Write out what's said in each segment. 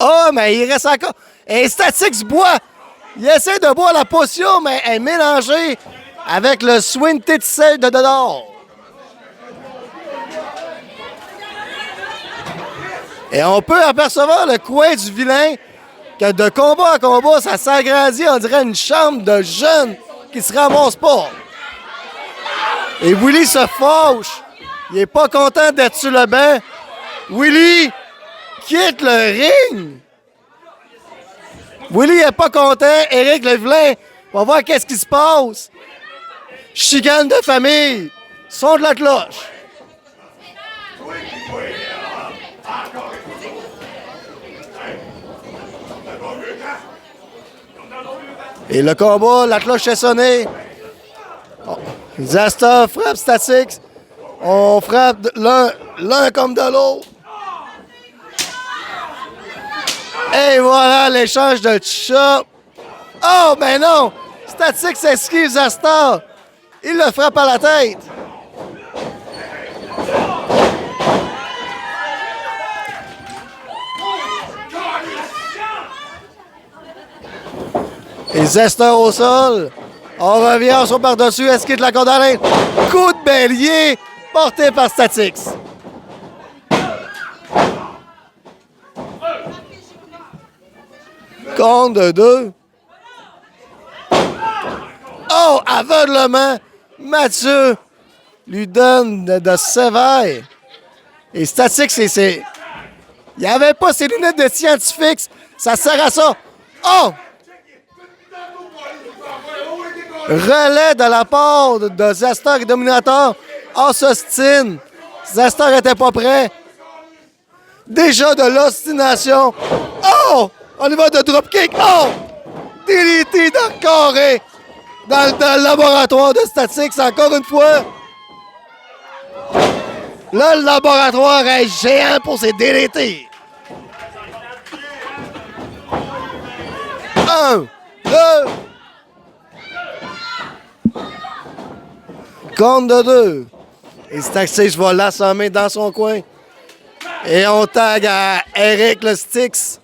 Ah, mais il reste encore. Et Statix boit. Il essaie de boire la potion, mais elle est mélangée avec le swing sel de Dodor. Et on peut apercevoir le coin du vilain que de combat en combat, ça s'agrandit, on dirait une chambre de jeunes qui se ramassent pas. Et Willy se fâche. Il est pas content d'être sur le banc. Willy quitte le ring. Willy est pas content. Éric le vilain va voir qu'est-ce qui se passe. Chicane de famille. Son de la cloche. Et le combat, la cloche est sonnée. Oh. Disaster frappe Statix. On frappe l'un comme de l'autre. Et voilà l'échange de chop. Oh, mais non! Statix esquive Disaster. Il le frappe à la tête. Et Zester au sol. On revient, on saute par-dessus, esquive de la corde à linge. Coup de bélier porté par Statix. Compte de 2. Oh, aveuglement. Mathieu lui donne de sévère. Et Statix, il n'y avait pas ses lunettes de scientifique. Ça sert à ça. Oh! Relais de la part de Zester et Dominator. On s'ostine. Zester n'était pas prêt. Déjà de l'ostination. Oh! On y va de dropkick. Oh! DDT dans le carré. Dans le laboratoire de Statix, encore une fois. Là, le laboratoire est géant pour ses DDT. 1, 2. Compte de 2. Et Statix va l'assommer dans son coin. Et on tag à Eric le Styx.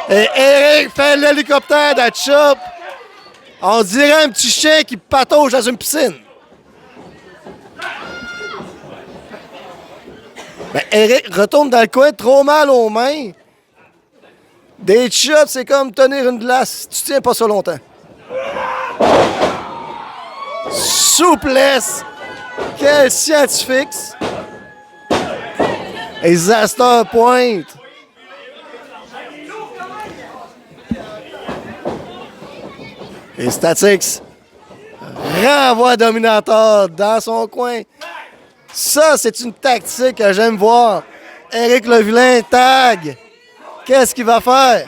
Et Eric fait l'hélicoptère de Chop. On dirait un petit chien qui patauge dans une piscine. Ben, Eric retourne dans le coin, trop mal aux mains. Des chops, c'est comme tenir une glace. Tu tiens pas ça longtemps. Souplesse. Quel scientifique. Et Disaster pointe. Et Statix renvoie Dominator dans son coin. Ça, c'est une tactique que j'aime voir. Éric le vilain tag. Qu'est-ce qu'il va faire?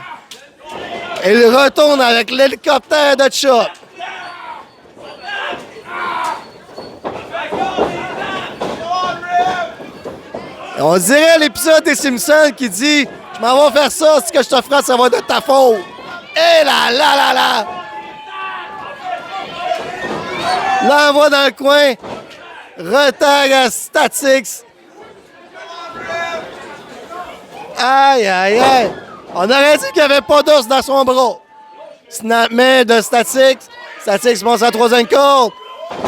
Il retourne avec l'hélicoptère de Chop. On dirait l'épisode des Simpsons qui dit « Je m'en vais faire ça, ce que je te ferai, ça va être de ta faute. » Et là, là, là, là! L'envoie dans le coin. Retag à Statix. Aïe, aïe, aïe. On aurait dit qu'il n'y avait pas d'os dans son bras. Snapmare de Statix. Statix monte sa troisième corde.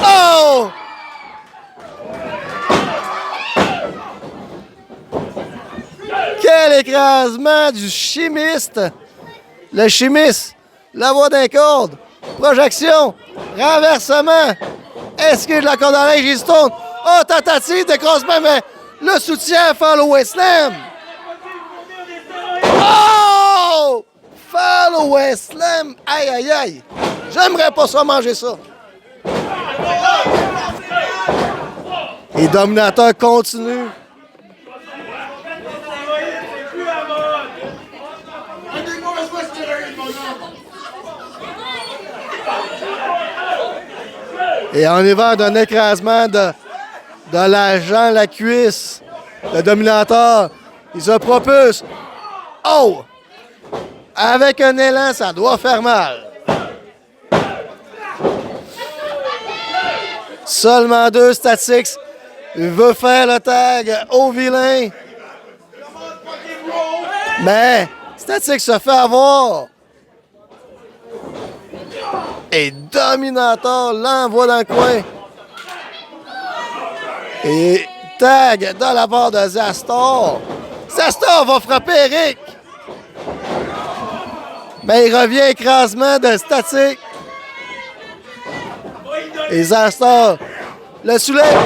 Oh! Quel écrasement du chimiste. Le chimiste. La voix d'un corde. Projection. Renversement. Esquive de la corde à linge, il se tourne. Oh, tentative d'écrasement, mais le soutien follow slam. Oh! Follow slam. Aïe, aïe, aïe. J'aimerais pas ça manger ça. Et Dominator continue. Et on y va d'un écrasement de la jambe, la cuisse. Le Dominator, il se propulse. Oh! Avec un élan, ça doit faire mal. Seulement 2, Statix veut faire le tag au vilain. Mais Statique se fait avoir. Et Dominator l'envoie dans le coin. Et tag dans la part de Zastor. Zastor va frapper Eric. Mais il revient écrasement de Statique. Et Zastor le soulève.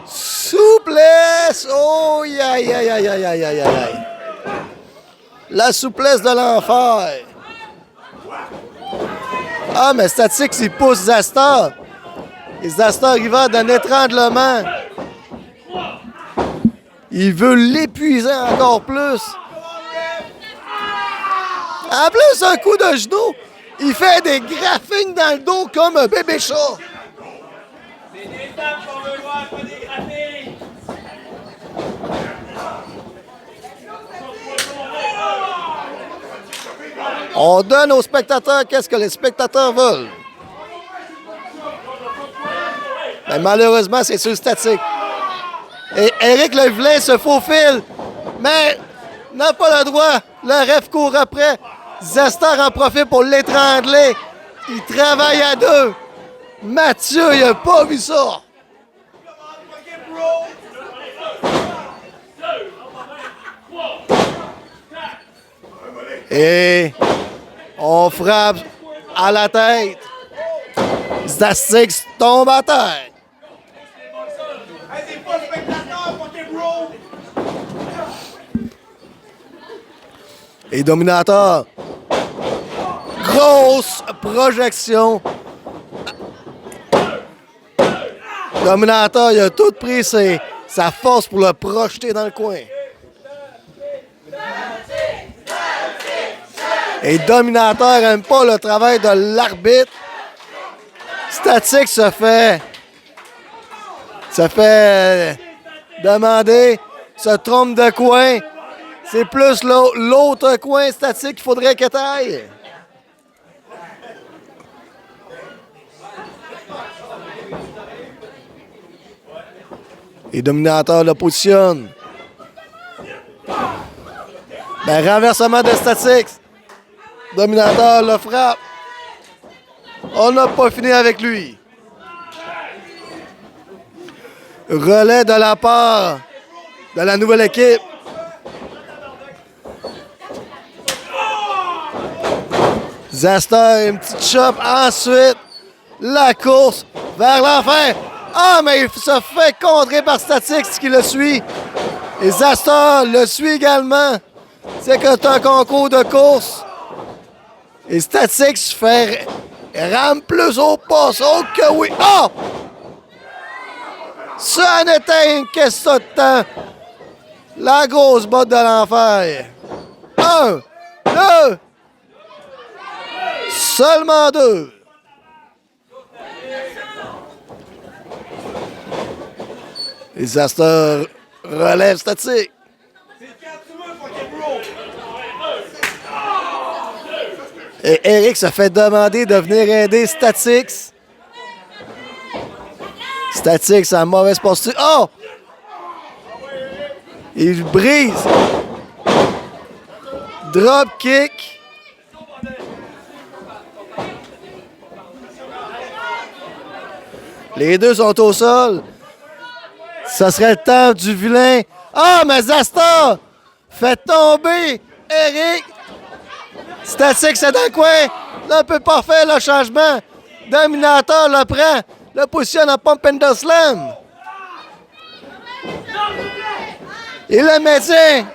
Souplesse! Oh, aïe, aïe, aïe, aïe, aïe, aïe, aïe, aïe. La souplesse de l'enfer. Ah, mais Statique, il pousse Zastor. Et Zastor, il va d'un étranglement. Il veut l'épuiser encore plus. En plus, un coup de genou, il fait des graphings dans le dos comme un bébé chat. C'est des tables qu'on veut voir, pas des graphings. On donne aux spectateurs qu'est-ce que les spectateurs veulent. Mais malheureusement, c'est sur le Statique. Et Eric Levelin se faufile, mais n'a pas le droit. Le ref court après. Zastor en profite pour l'étrangler. Il travaille à deux. Mathieu, il n'a pas vu ça. Et on frappe à la tête. Statique tombe à terre. Et Dominator. Grosse projection. Dominator, il a tout pris sa force pour le projeter dans le coin. Et Dominator n'aime pas le travail de l'arbitre. Statique se fait demander, se trompe de coin. C'est plus l'autre coin Statique qu'il faudrait que t'ailles. Et Dominator le positionne. Ben, renversement de Statique. Dominator le frappe. On n'a pas fini avec lui. Relais de la part de la nouvelle équipe. Zastor, une petite chope. Ensuite, la course vers la fin. Ah, mais il se fait contrer par Statique, ce qui le suit. Et Zastor le suit également. C'est que c'est un concours de course. Et Statique se fait rame plus au poste. Oh que oui. Oh! Ça en était une question de temps. La grosse botte de l'enfer. 1, 2. Seulement 2. Et Zastor relève Statique. Et Eric se fait demander de venir aider Statique. Statique, c'est une mauvaise posture. Oh! Il brise. Drop kick. Les deux sont au sol. Ça serait le temps du vilain. Ah, mais Zastor fait tomber Eric. Statique, c'est dans le coin. Là, on ne peut pas faire le changement. Dominator le prend. Le positionne en pump and slam. Et le maintient.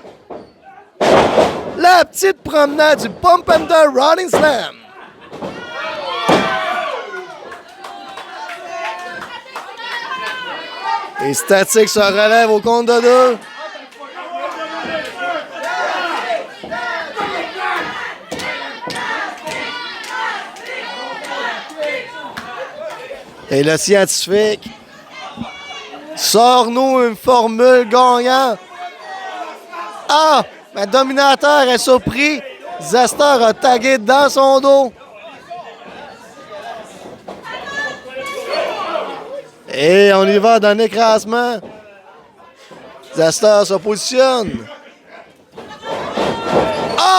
La petite promenade du pump and running slam. Et Statique se relève au compte de 2. Et le scientifique sort-nous une formule gagnante. Ah, mais Dominator est surpris. Zastor a tagué dans son dos. Et on y va dans l'écrasement. Zastor se positionne.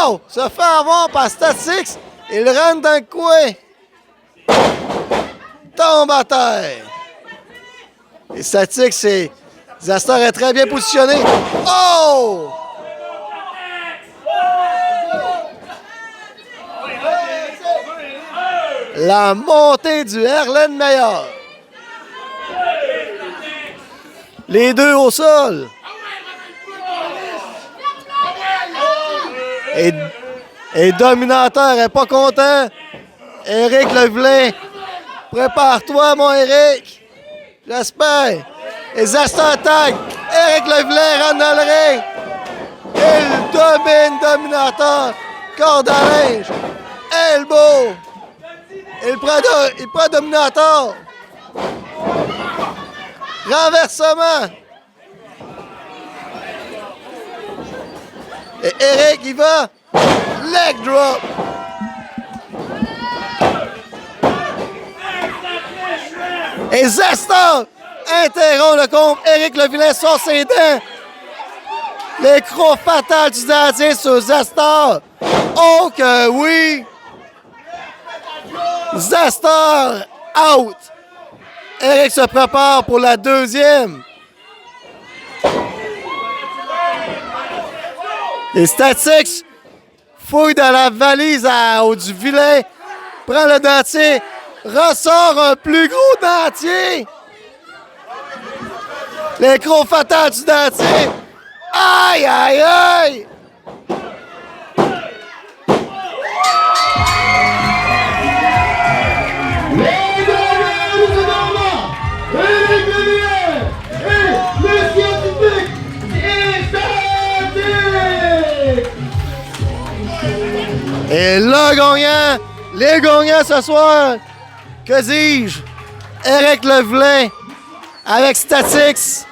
Oh! Se fait avoir par Statix. Il rentre dans le coin. Tombe à terre. Et Statix, c'est... Zastor est très bien positionné. Oh! La montée du Erlen Meyer. Les deux au sol. Et Dominateur est pas content. Éric Levelin, prépare-toi, mon Éric. J'espère. Et Zastor attaque. Éric Levelin rentre dans le ring. Il domine Dominateur. Corde à linge. Elbow. Il prend Dominateur. Renversement. Et Éric, il va. Leg drop. Et Zastor interrompt le combat. Éric Levelin sort ses dents. Les crocs fatales du Canadien sur Zastor. Oh que oui! Zastor out. Éric se prépare pour la deuxième. Et Statix fouille dans la valise du vilain, prend le dentier, ressort un plus gros dentier. Les crocs fatales du dentier. Aïe, aïe, aïe! Et le gagnant, les gagnants ce soir, que dis-je, Éric Levelin avec Statix.